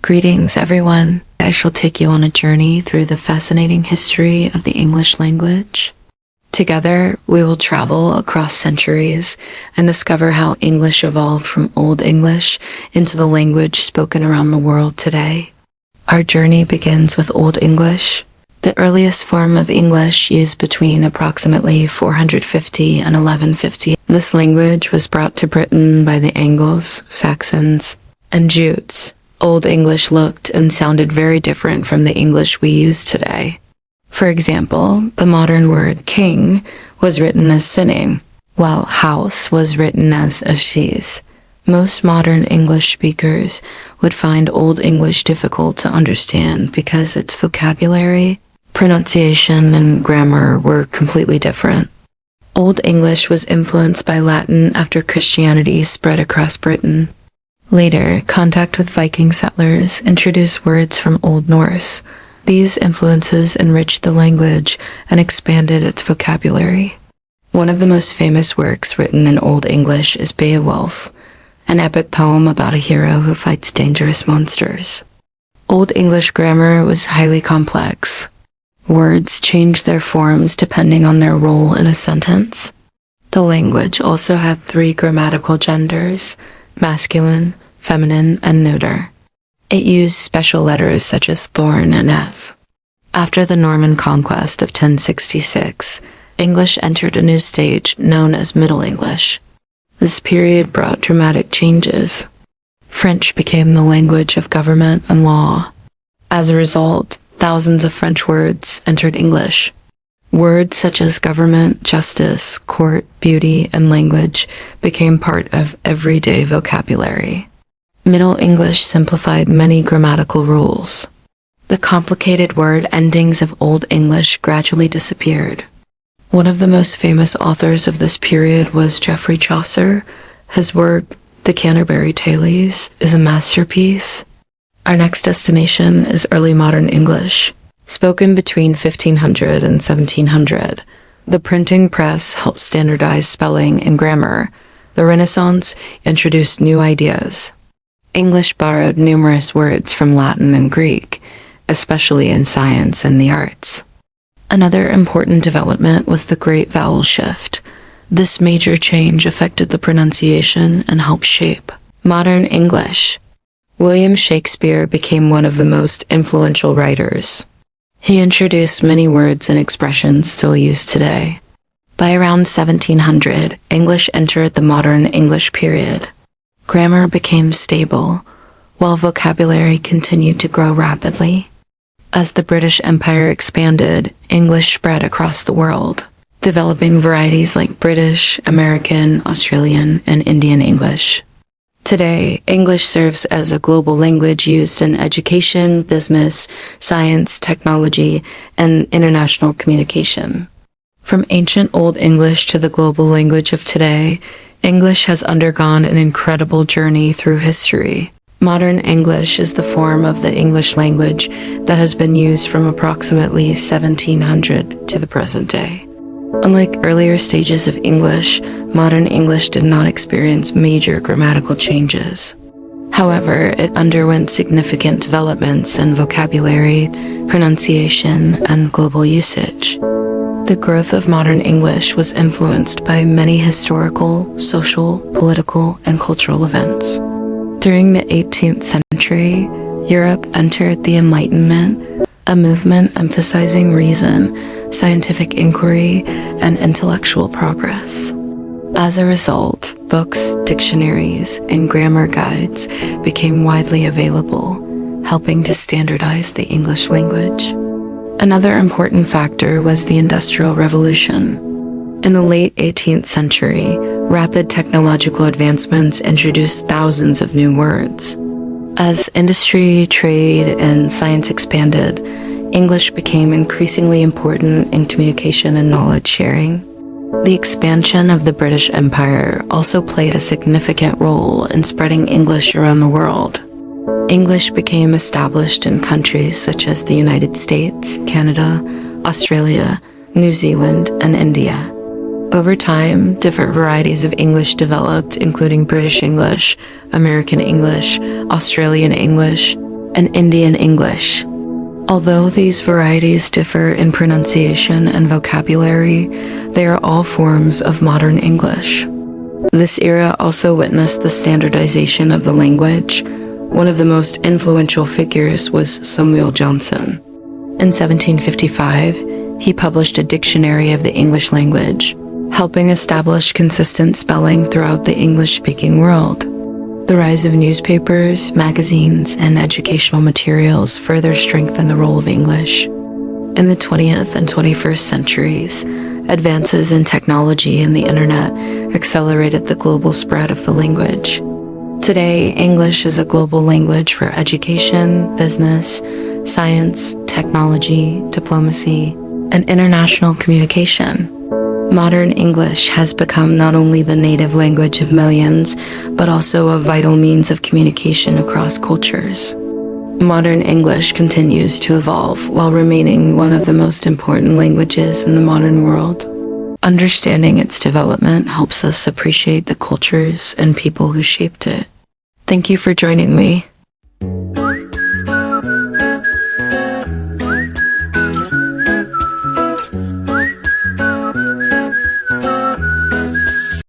Greetings, everyone. I shall take you on a journey through the fascinating history of the English language. Together, we will travel across centuries and discover how English evolved from Old English into the language spoken around the world today. Our journey begins with Old English, the earliest form of English used between approximately 450 and 1150. This language was brought to Britain by the Angles, Saxons, and Jutes. Old English looked and sounded very different from the English we use today. For example, the modern word king was written as sinning, while house was written as ashes. Most modern English speakers would find Old English difficult to understand because its vocabulary, pronunciation, and grammar were completely different. Old English was influenced by Latin after Christianity spread across Britain. Later, contact with Viking settlers introduced words from Old Norse. These influences enriched the language and expanded its vocabulary. One of the most famous works written in Old English is Beowulf, an epic poem about a hero who fights dangerous monsters. Old English grammar was highly complex. Words changed their forms depending on their role in a sentence. The language also had 3 grammatical genders: masculine, feminine, and neuter. It used special letters such as thorn and f. After the Norman conquest of 1066, English entered a new stage known as Middle English. This period brought dramatic changes. French became the language of government and law. As a result, thousands of French words entered English. Words such as government, justice, court, beauty, and language became part of everyday vocabulary. Middle English simplified many grammatical rules. The complicated word endings of Old English gradually disappeared. One of the most famous authors of this period was Geoffrey Chaucer. His work, The Canterbury Tales, is a masterpiece. Our next destination is early modern English. Spoken between 1500 and 1700, the printing press helped standardize spelling and grammar. The Renaissance introduced new ideas. English borrowed numerous words from Latin and Greek, especially in science and the arts. Another important development was the Great Vowel Shift. This major change affected the pronunciation and helped shape modern English. William Shakespeare became one of the most influential writers. He introduced many words and expressions still used today. By around 1700, English entered the modern English period. Grammar became stable, while vocabulary continued to grow rapidly. As the British Empire expanded, English spread across the world, developing varieties like British, American, Australian, and Indian English. Today, English serves as a global language used in education, business, science, technology, and international communication. From ancient Old English to the global language of today, English has undergone an incredible journey through history. Modern English is the form of the English language that has been used from approximately 1700 to the present day. Unlike earlier stages of English, modern English did not experience major grammatical changes. However, it underwent significant developments in vocabulary, pronunciation, and global usage. The growth of modern English was influenced by many historical, social, political, and cultural events. During the 18th century, Europe entered the Enlightenment, a movement emphasizing reason, scientific inquiry, and intellectual progress. As a result, books, dictionaries, and grammar guides became widely available, helping to standardize the English language. Another important factor was the Industrial Revolution. In the late 18th century, rapid technological advancements introduced thousands of new words. As industry, trade, and science expanded, English became increasingly important in communication and knowledge sharing. The expansion of the British Empire also played a significant role in spreading English around the world. English became established in countries such as the United States, Canada, Australia, New Zealand, and India. Over time, different varieties of English developed, including British English, American English, Australian English, and Indian English. Although these varieties differ in pronunciation and vocabulary, they are all forms of modern English. This era also witnessed the standardization of the language. One of the most influential figures was Samuel Johnson. In 1755, he published a dictionary of the English language, helping establish consistent spelling throughout the English-speaking world. The rise of newspapers, magazines, and educational materials further strengthened the role of English. In the 20th and 21st centuries, advances in technology and the internet accelerated the global spread of the language. Today, English is a global language for education, business, science, technology, diplomacy, and international communication. Modern English has become not only the native language of millions, but also a vital means of communication across cultures. Modern English continues to evolve while remaining one of the most important languages in the modern world. Understanding its development helps us appreciate the cultures and people who shaped it. Thank you for joining me.